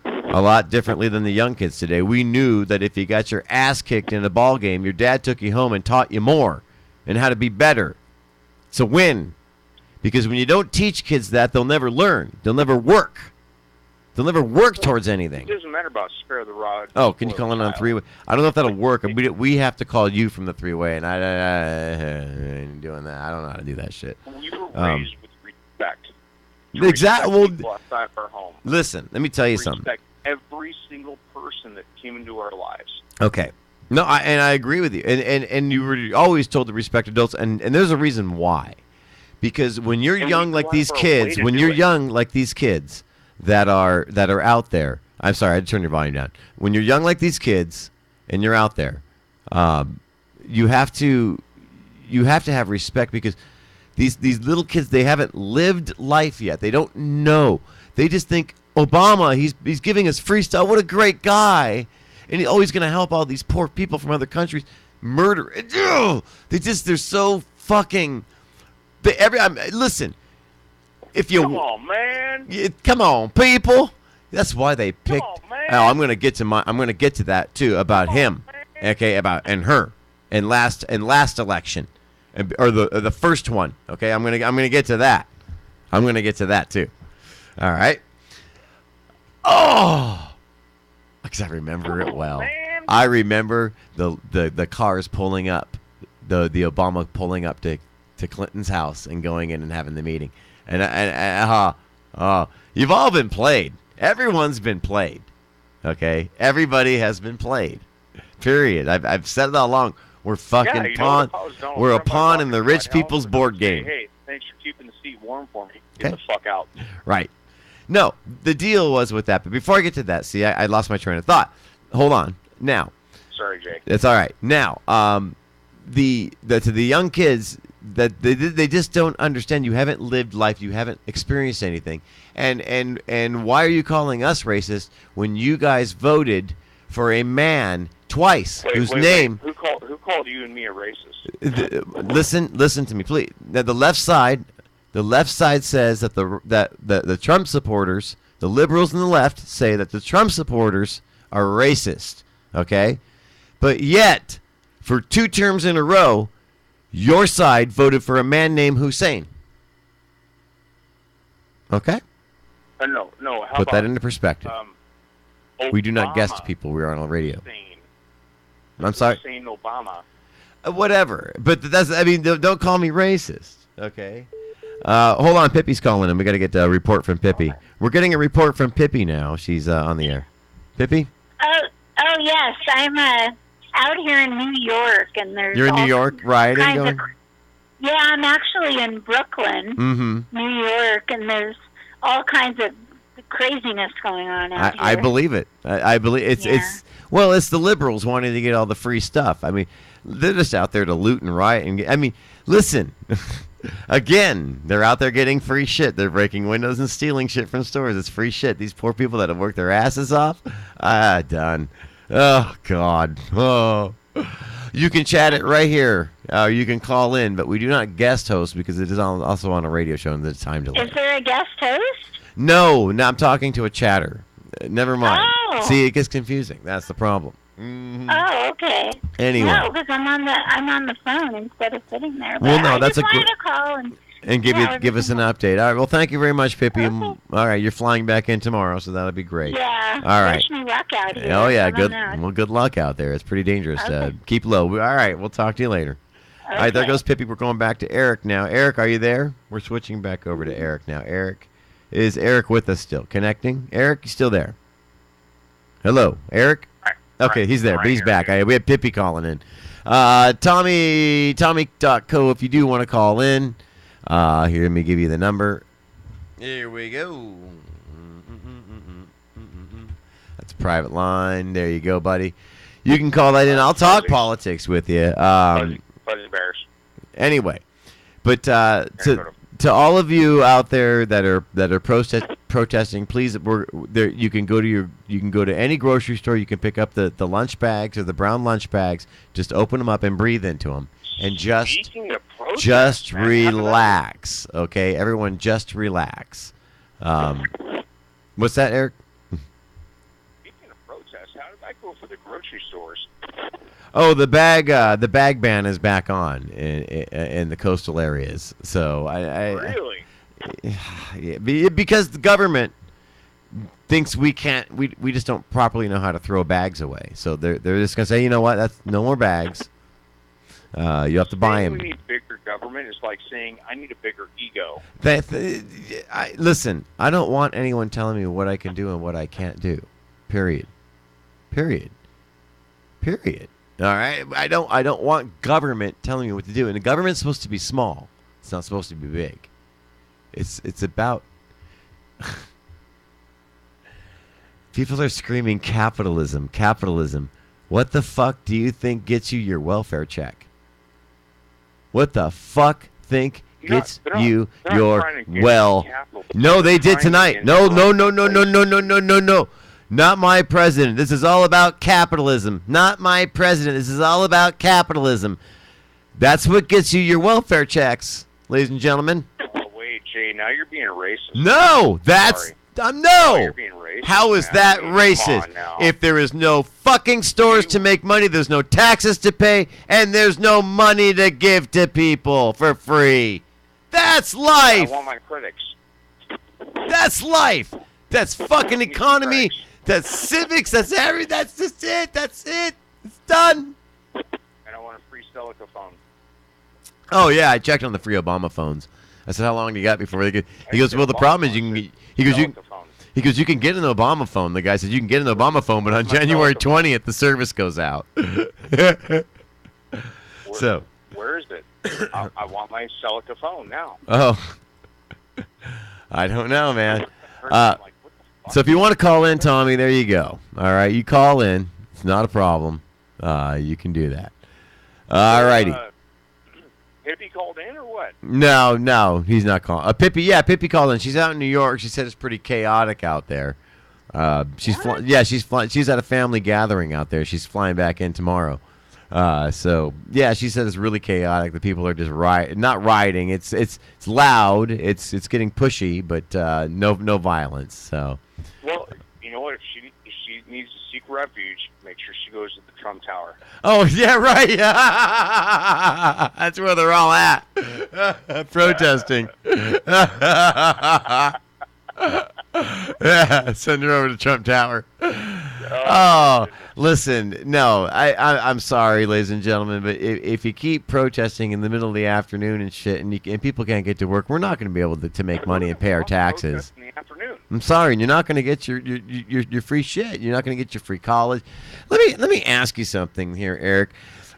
A lot differently than the young kids today. We knew that if you got your ass kicked in a ball game, your dad took you home and taught you more and how to be better. It's a win. Because when you don't teach kids that, they'll never learn. They'll never work. They'll never work towards anything. It doesn't matter about spare the rod. Oh, can you call in on three-way? I don't know if that'll work. We have to call you from the three-way, and I ain't doing that. I don't know how to do that shit. We were raised with respect. Exactly. Well, people outside our home. Listen, let me tell you something. Respect every single person that came into our lives. Okay. No, I agree with you. And you were always told to respect adults, and there's a reason why. Because when you're young like these kids, that are out there. I'm sorry, I had to turn your volume down. When you're young like these kids and you're out there, you have to have respect because these little kids, they haven't lived life yet. They don't know. They just think Obama, he's giving us free stuff. What a great guy. And he's always going to help all these poor people from other countries murder. They're so fucking listen. If you come on, man. Come on, people. That's why they picked. Come on, man. Oh, I'm gonna get to that too about him. Okay, and her, and last election, or the first one. Okay, I'm gonna get to that. I'm gonna get to that too. All right. Oh, because I remember it well. Man. I remember the cars pulling up, the Obama pulling up to Clinton's house and going in and having the meeting. And you've all been played. Everyone's been played. Okay? Everybody has been played. Period. I've said it all along. We're fucking pawn. We're a pawn in the rich people's board game. Hey, thanks for keeping the seat warm for me. Get the fuck out. Right. No, the deal was with that. But before I get to that, see, I lost my train of thought. Hold on. Now. Sorry, Jay. It's all right. Now, to the young kids, that they just don't understand. You haven't lived life. You haven't experienced anything. And why are you calling us racist when you guys voted for a man twice whose name? Who called you and me a racist? Listen to me, please. Now, the left side says that the Trump supporters, the liberals and the left, say that the Trump supporters are racist. Okay, but yet for 2 terms in a row, your side voted for a man named Hussein. Okay? No. Put that into perspective. We do not Obama, guest people. We're on a radio. Hussein. I'm sorry? Hussein Obama. Whatever. But don't call me racist. Okay? Hold on. Pippi's calling him. We got to get a report from Pippi. We're getting a report from Pippi now. She's on the air. Pippi? Oh yes. I'm out here in New York, and there's You're in New York, right? Yeah, I'm actually in Brooklyn, New York, and there's all kinds of craziness going on out here. I believe it. I believe it's the liberals wanting to get all the free stuff. I mean, they're just out there to loot and riot. And listen, again, they're out there getting free shit. They're breaking windows and stealing shit from stores. It's free shit. These poor people that have worked their asses off, done. Oh, God. Oh. You can chat it right here. You can call in, but we do not guest host because it is also on a radio show and there's time delay. Is there a guest host? No, I'm talking to a chatter. Never mind. Oh. See, it gets confusing. That's the problem. Mm-hmm. Oh, okay. Anyway. No, because I'm on the phone instead of sitting there. But well, no, I that's just a good. wanted to call and give us an update. All right. Well, thank you very much, Pippi. Okay. All right, you're flying back in tomorrow, so that'll be great. Yeah. All right. Wish me luck out here. Oh yeah, good. Well, Well, good luck out there. It's pretty dangerous. Okay. Keep low. All right. We'll talk to you later. Okay. All right. There goes Pippi. We're going back to Eric now. Eric, are you there? We're switching back over to Eric now. Is Eric with us still? Connecting. Eric, you still there? Hello, Eric. Okay, he's there, but he's back. We have Pippi calling in. Tommy.co if you do want to call in. Here, let me give you the number. Here we go. That's a private line. There you go, buddy. You can call that in. I'll talk politics with you. Fuzzy Bears. Anyway, but to all of you out there that are protesting, please, there. You can go to any grocery store. You can pick up the lunch bags or the brown lunch bags. Just open them up and breathe into them, and just relax. Okay, everyone, just relax. What's that, Eric? Speaking of protests, how did that go for the grocery stores? Oh, the bag ban is back on in the coastal areas. So Really? Because the government thinks we just don't properly know how to throw bags away. So they're just gonna say, you know what, that's no more bags. You have to buy them. We need bigger government. It's like saying I need a bigger ego. Listen, I don't want anyone telling me what I can do and what I can't do. Period. All right, I don't want government telling me what to do, and the government's supposed to be small. It's not supposed to be big. It's about people are screaming capitalism. What the fuck do you think gets you your welfare check? What the fuck gets you your No, they did tonight. No. Not my president. This is all about capitalism. Not my president. This is all about capitalism. That's what gets you your welfare checks, ladies and gentlemen. Oh, wait, Jay, now you're being racist. No, that's... no! You're being racist. How is that racist? If there is no fucking stores to make money, there's no taxes to pay, and there's no money to give to people for free. That's life! I want my critics. That's life! That's fucking economy! That's civics. That's everything. That's just it. That's it. It's done. And I want a free Celica phone. Oh yeah, I checked on the free Obama phones. I said, how long do you got before they get? He goes, well, the problem is you can. He goes, you can get an Obama phone. The guy said you can get an Obama phone, but on January 20th the service goes out. So. Where is it? I want my Celica phone now. Oh. I don't know, man. So if you want to call in, Tommy, there you go. All right, you call in. It's not a problem. You can do that. All righty. Hippie called in or what? No, he's not calling. Pippi called in. She's out in New York. She said it's pretty chaotic out there. She's at a family gathering out there. She's flying back in tomorrow. So yeah, she said it's really chaotic. The people are just not rioting. It's loud. It's getting pushy, but no violence. So. Well, you know what? If she needs to seek refuge, make sure she goes to the Trump Tower. Oh yeah, right. That's where they're all at, protesting. Yeah, send her over to Trump Tower. Oh, listen, no, I'm sorry, ladies and gentlemen, but if you keep protesting in the middle of the afternoon and shit, and people can't get to work, we're not going to be able to make money and pay our taxes. In the afternoon. I'm sorry, and you're not going to get your free shit. You're not going to get your free college. Let me ask you something here, Eric.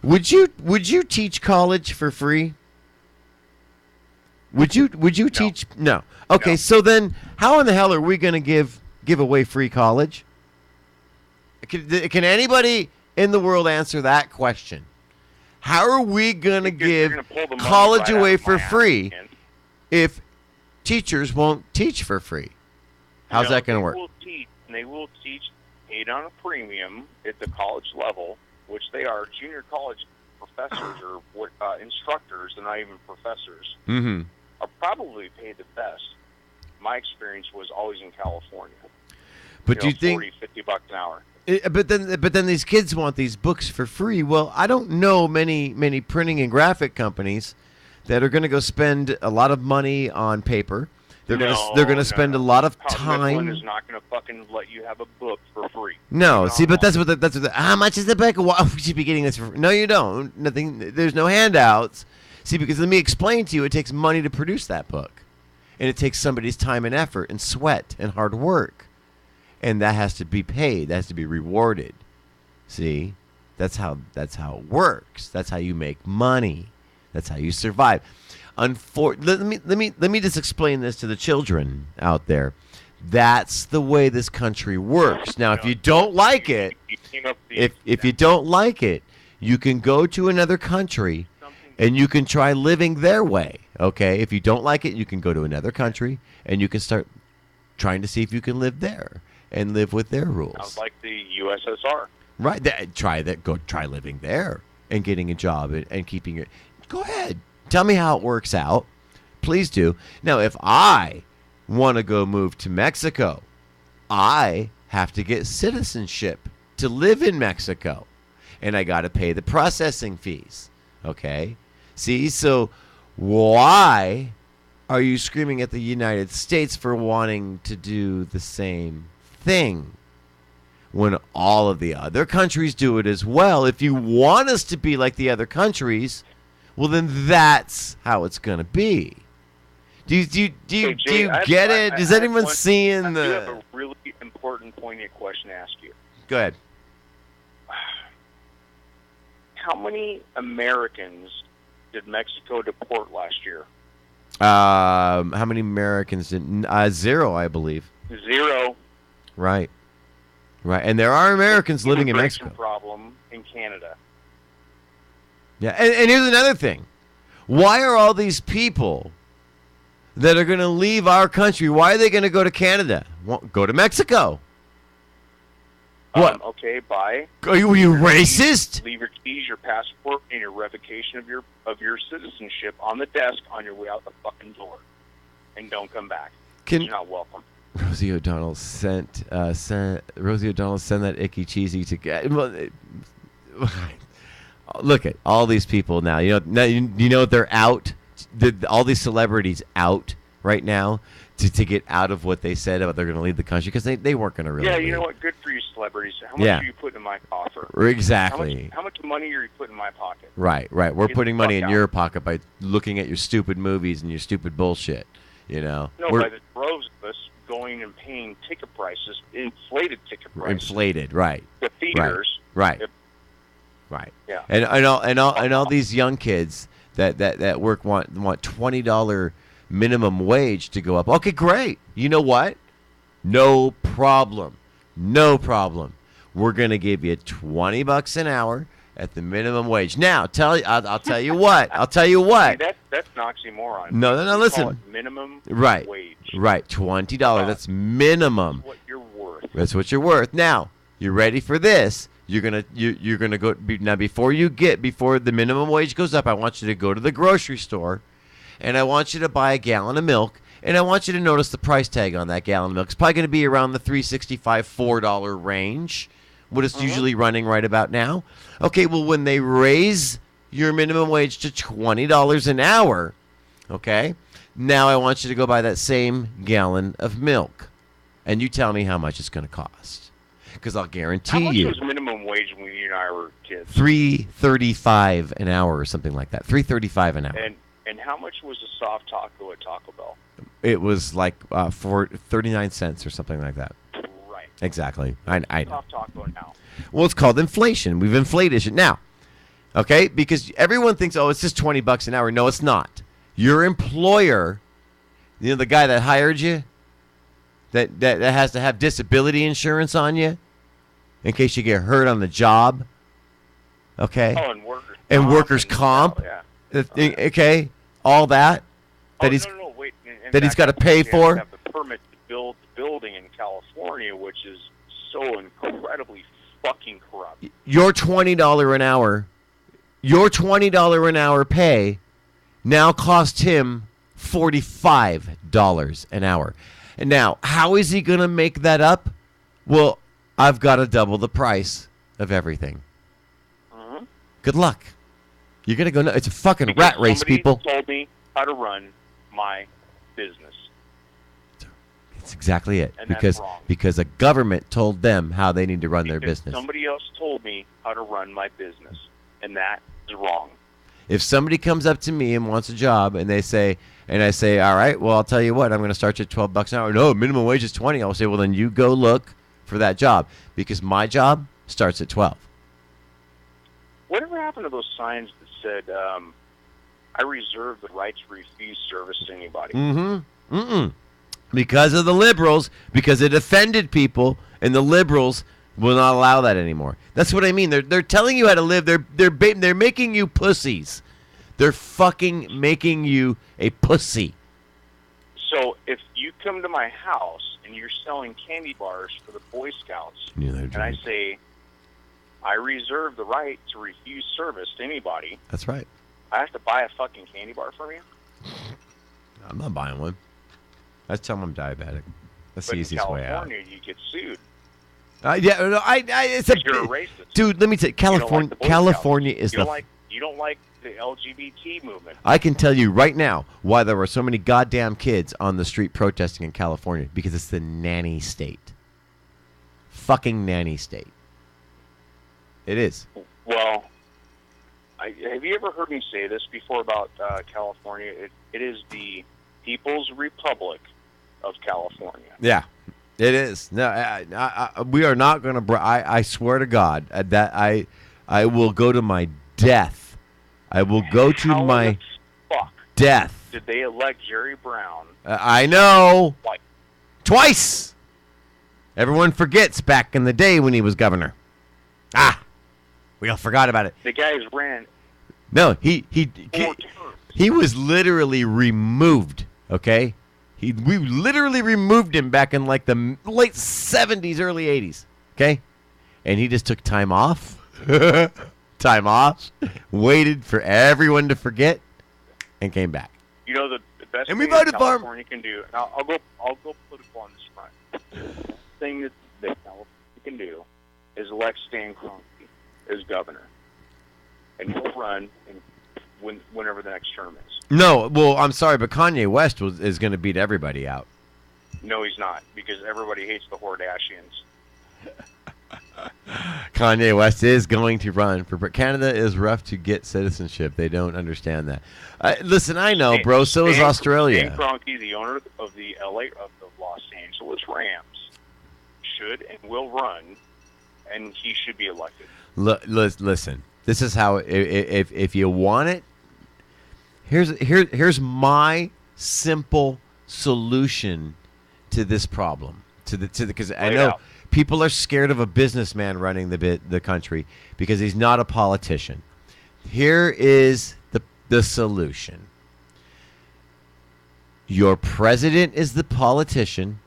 Would you teach college for free? Would you teach? No. Okay, so then how in the hell are we going to give away free college? Can anybody in the world answer that question? How are we going to give college away for free if teachers won't teach for free? How's that going to work? They will teach paid on a premium at the college level, which they are junior college professors or instructors, and not even professors, are probably paid the best. My experience was always in California. But you think $40, $50 an hour? But then these kids want these books for free. Well, I don't know many printing and graphic companies that are going to go spend a lot of money on paper. They're going to spend a lot of time. Mifflin is not going to fucking let you have a book for free. No, see, but that's what how much is the book? Well, we should be getting this for free. No, you don't. Nothing. There's no handouts. See, because let me explain to you, it takes money to produce that book, and it takes somebody's time and effort and sweat and hard work. And that has to be paid. That has to be rewarded. See? That's how it works. That's how you make money. That's how you survive. Let me just explain this to the children out there. That's the way this country works. Now, if you don't like it, if you don't like it, you can go to another country and you can try living their way. Okay? If you don't like it, you can go to another country and you can start trying to see if you can live there and live with their rules. Sounds like the USSR. Right. Try that. Go try living there and getting a job and keeping it. Go ahead. Tell me how it works out. Please do. Now, if I want to go move to Mexico, I have to get citizenship to live in Mexico. And I got to pay the processing fees. Okay? See? So why are you screaming at the United States for wanting to do the same thing when all of the other countries do it as well? If you want us to be like the other countries, well, then that's how it's going to be. Do you get it? Is anyone seeing the... I do have a really important, poignant question to ask you. Go ahead. How many Americans did Mexico deport last year? How many Americans did... 0, I believe. 0. Right. Right. And there are Americans living in Mexico. Problem in Canada. Yeah. And here's another thing. Why are all these people that are going to leave our country, why are they going to go to Canada? Well, go to Mexico. What? Okay, bye. Are you racist? Leave your keys, your passport, and your revocation of your citizenship on the desk on your way out the fucking door, and don't come back. You're not welcome. Rosie O'Donnell sent that icky cheesy to get. Look at all these people now. You know they're out. All these celebrities out right now to get out of what they said about they're going to leave the country because they weren't going to really. Yeah, leave. You know what? Good for you, celebrities. How much are you putting in my coffer? Exactly. How much money are you putting in my pocket? Right. We're putting money in your pocket by looking at your stupid movies and your stupid bullshit. You know. No, by the droves of us going and paying ticket prices, inflated ticket prices. Inflated, right. The theaters. Right. Right. Yeah. And all these young kids that work want $20 minimum wage to go up. Okay, great. You know what? No problem. We're gonna give you $20 an hour at the minimum wage. Now, I'll tell you what. See, that's an oxymoron. No. Listen. Call it minimum wage. Right. $20. That's minimum. That's what you're worth. That's what you're worth. Now, you ready for this? You're gonna go now before the minimum wage goes up. I want you to go to the grocery store, and I want you to buy a gallon of milk, and I want you to notice the price tag on that gallon of milk. It's probably going to be around the $3.65, $4 range, what it's usually running right about now. Okay, well when they raise your minimum wage to $20 an hour, okay, now I want you to go buy that same gallon of milk, and you tell me how much it's going to cost. Because I'll guarantee you. How much was minimum wage when you and I were kids? $3.35 an hour or something like that. $3.35 an hour. And how much was a soft taco at Taco Bell? It was like for 39 cents or something like that. Right. Exactly. I know. Soft taco now. Well, it's called inflation. We've inflated it now. Okay? Because everyone thinks, oh, it's just $20 an hour. No, it's not. Your employer, the guy that hired you, that has to have disability insurance on you in case you get hurt on the job. Okay? Oh, and workers' comp. Yeah. Okay? All that he's wait. that he's got to pay for. Have the permit to build the building in California, which is so incredibly fucking corrupt. Your $20 an hour, $20 an hour pay now cost him $45 an hour. And now, how is he going to make that up? Well, I've got to double the price of everything. Mm-hmm. Good luck. You're going to go. It's a fucking rat race, people. Somebody told me how to run my business. That's exactly it. And because a government told them how they need to run their business. Somebody else told me how to run my business, and that is wrong. If somebody comes up to me and wants a job, and I say, all right, well, I'll tell you what, I'm going to start you at $12 an hour. No, minimum wage is $20. I'll say, well, then you go look for that job because my job starts at $12. Whatever happened to those signs that said, I reserve the right to refuse service to anybody. Mm-hmm. Mm-mm. Because of the liberals, because it offended people, and the liberals will not allow that anymore. That's what I mean. They're telling you how to live. They're making you pussies. They're fucking making you a pussy. So if you come to my house and you're selling candy bars for the Boy Scouts, and I say, I reserve the right to refuse service to anybody. That's right. I have to buy a fucking candy bar from you? I'm not buying one. I tell them I'm diabetic. That's the easiest way out. in California, you get sued. It's a you're a racist. Dude, let me tell you, California is you don't like the LGBT movement. I can tell you right now why there were so many goddamn kids on the street protesting in California. Because it's the nanny state. Fucking nanny state. It is. Well, have you ever heard me say this before about California? It is the People's Republic of California. Yeah, it is. No, we are not going to. I swear to God that I will go to my death. I will go to my death. Did they elect Jerry Brown? I know. Twice. Everyone forgets back in the day when he was governor. We all forgot about it. The guys ran. No, he was literally removed. Okay, we literally removed him back in like the late 70s, early 80s. Okay, and he just took time off. Waited for everyone to forget, and came back. You know the best and thing that California can do. And I'll go political on this front. The thing that California can do is elect Stan Kroenke as governor, and he'll run whenever the next term is. No, well, I'm sorry, but Kanye West is going to beat everybody out. No, he's not, because everybody hates the Kardashians. Kanye West is going to run for Canada. Is rough to get citizenship. They don't understand that. Listen, I know, bro. So is Australia. Stan Kroenke, the owner of the Los Angeles Rams, should and will run, and he should be elected. Listen, this is how. If you want it, here's my simple solution to this problem. Because I know people are scared of a businessman running the country because he's not a politician. Here is the solution. Your president is the politician.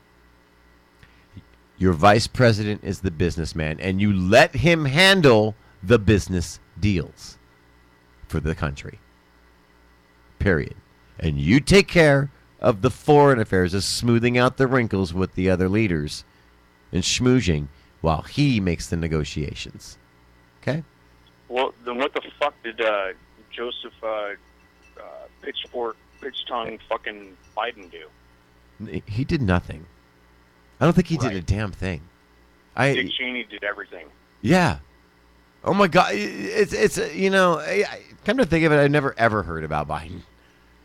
Your vice president is the businessman, and you let him handle the business deals for the country. Period. And you take care of the foreign affairs, of smoothing out the wrinkles with the other leaders and schmoozing while he makes the negotiations. Okay? Well, then what the fuck did Joseph Pitch-Tongue fucking Biden do? He did nothing. I don't think he did a damn thing. Dick Cheney did everything. Yeah. Oh my God! It's you know, come to think of it, I've never ever heard about Biden,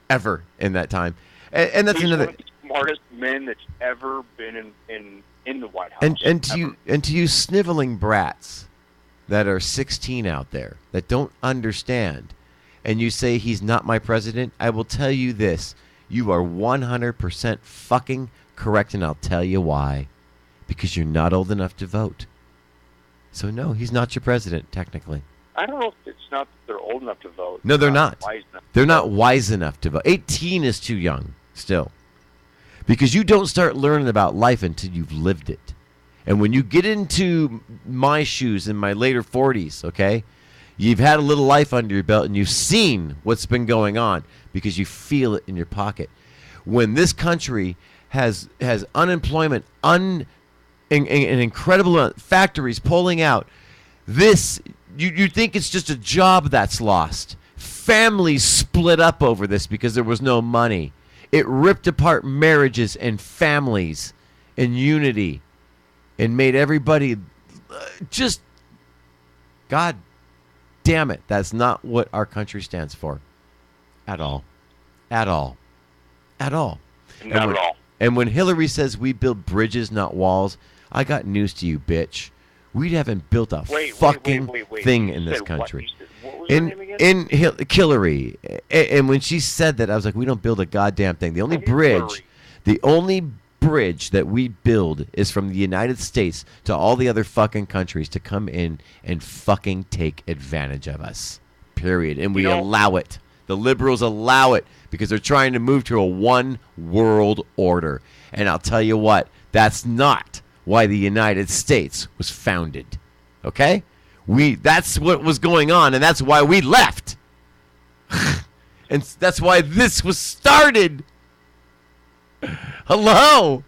ever in that time, and that's He's another. One of the smartest men that's ever been in the White House. And to you sniveling brats that are 16 out there that don't understand, and you say he's not my president, I will tell you this: you are 100% fucking correct, and I'll tell you why. Because you're not old enough to vote. So no, he's not your president, technically. I don't know if it's not that they're old enough to vote. No, they're not. They're not vote. Wise enough to vote. 18 is too young still. Because you don't start learning about life until you've lived it. And when you get into my shoes in my later 40s, okay, you've had a little life under your belt and you've seen what's been going on because you feel it in your pocket. When this country has unemployment, an incredible amount, factories pulling out. This, you think it's just a job that's lost. Families split up over this because there was no money. It ripped apart marriages and families and unity and made everybody just, God damn it, that's not what our country stands for. At all. At all. At all. Not at all. And when Hillary says we build bridges, not walls, I got news to you, bitch. We haven't built a fucking thing in this country. was her name again? Hillary. And when she said that, I was like, we don't build a goddamn thing. The only bridge that we build is from the United States to all the other fucking countries to come in and fucking take advantage of us. Period. And we allow it. The liberals allow it because they're trying to move to a one world order. And I'll tell you what, that's not why the United States was founded. Okay? That's what was going on, and that's why we left. And that's why this was started. Hello?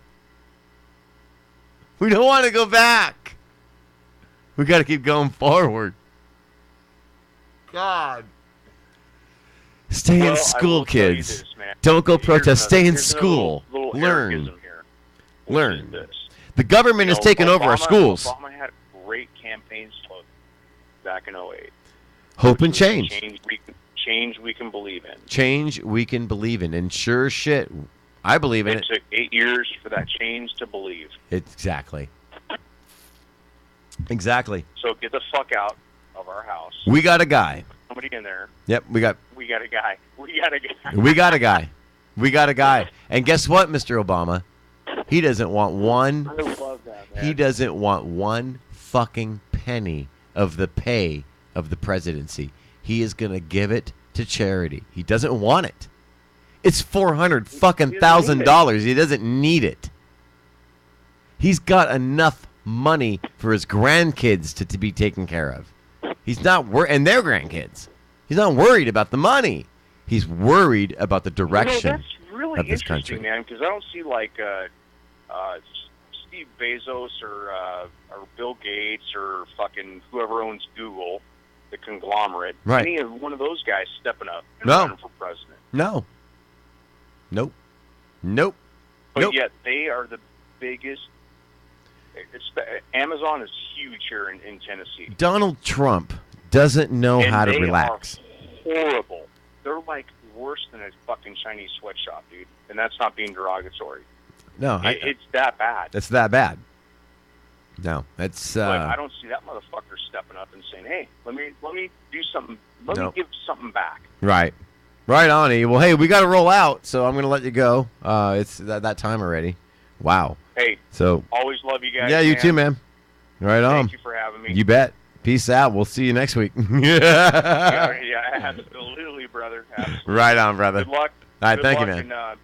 We don't want to go back. We got to keep going forward. God. Stay in school, kids. Don't go protest. Stay in school. Learn. Learn. The government has taken over our schools. Obama had a great campaign slogan back in 2008. Hope and change. Change we can believe in. Change we can believe in. And sure shit, I believe in it. It took 8 years for that change to believe. Exactly. Exactly. So get the fuck out of our house. We got a guy. Somebody in there. Yep, we got a guy. We got a guy. We got a guy. We got a guy. And guess what, Mr. Obama? He doesn't want one. I love that, man. He doesn't want one fucking penny of the pay of the presidency. He is going to give it to charity. He doesn't want it. It's $400,000. He doesn't need it. He's got enough money for his grandkids to be taken care of. He's not and their grandkids. He's not worried about the money. He's worried about the direction that's really of this country. Interesting, man, because I don't see like Steve Bezos or Bill Gates or fucking whoever owns Google, the conglomerate. Right. Any of one of those guys stepping up and No. running for president. No. Nope. Nope. But Nope. yet they are the biggest. Amazon is huge here in Tennessee. Donald Trump doesn't know And how to they relax. Are horrible. They're like worse than a fucking Chinese sweatshop, dude. And that's not being derogatory. No, It's that bad. it's that bad. No, it's But I don't see that motherfucker stepping up and saying, "Hey, let me do something. Let me give something back." right. Right on, E. Well, hey, we got to roll out, so I'm going to let you go. It's that time already. Wow. Hey, So always love you guys. yeah, you man. too, man. Right on. Thank you for having me. You bet. Peace out. We'll see you next week. yeah, absolutely, brother. Absolutely. Right on, brother. Good luck. All right, Good thank you, luck man. And,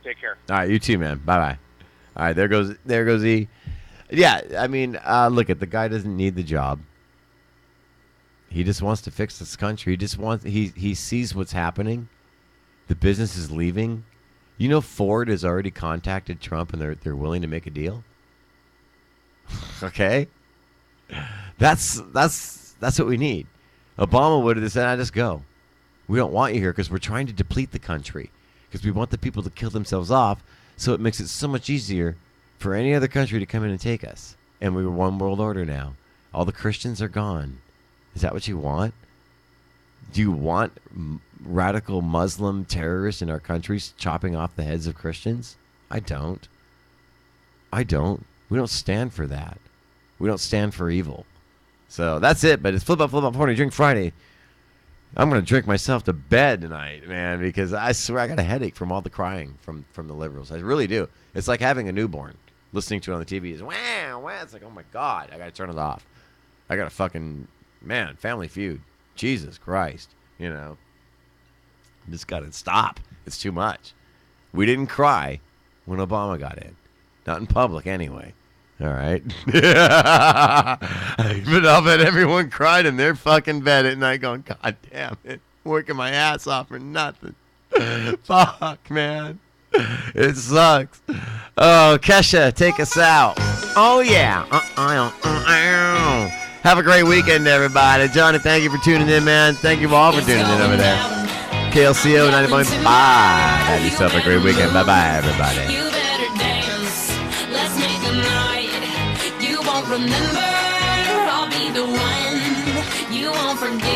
take care. All right, you too, man. Bye-bye. All right, there goes E. Yeah, I mean, look at the guy doesn't need the job. He just wants to fix this country. He sees what's happening. The business is leaving. You know, Ford has already contacted Trump and they're willing to make a deal. Okay? That's what we need. Obama would have said, just go. We don't want you here because we're trying to deplete the country. Because we want the people to kill themselves off, so it makes it so much easier for any other country to come in and take us. And we're one world order now. All the Christians are gone. Is that what you want? Do you want radical Muslim terrorists in our countries chopping off the heads of Christians? I don't. We don't stand for that. We don't stand for evil. So that's it. But it's Flip Up, Horny Drink Friday. I'm going to drink myself to bed tonight, man, because I swear I got a headache from all the crying from the liberals. I really do. It's like having a newborn. Listening to it on the TV is, wow, wow. It's like, oh, my God. I got to turn it off. I got to fucking, man, Family Feud. Jesus Christ. You know. Just got to stop. It's too much. We didn't cry when Obama got in. Not in public, anyway. All right. But I'll bet everyone cried in their fucking bed at night going, God damn it. Working my ass off for nothing. Fuck, man. It sucks. Oh, Kesha, take us out. Oh, yeah. Have a great weekend, everybody. Johnny, thank you for tuning in, man. Thank you all for tuning in over there. KLCO 90.5. Have yourself a great weekend. Bye-bye, everybody. You better dance. Let's make a night. You won't remember. I'll be the one. You won't forget.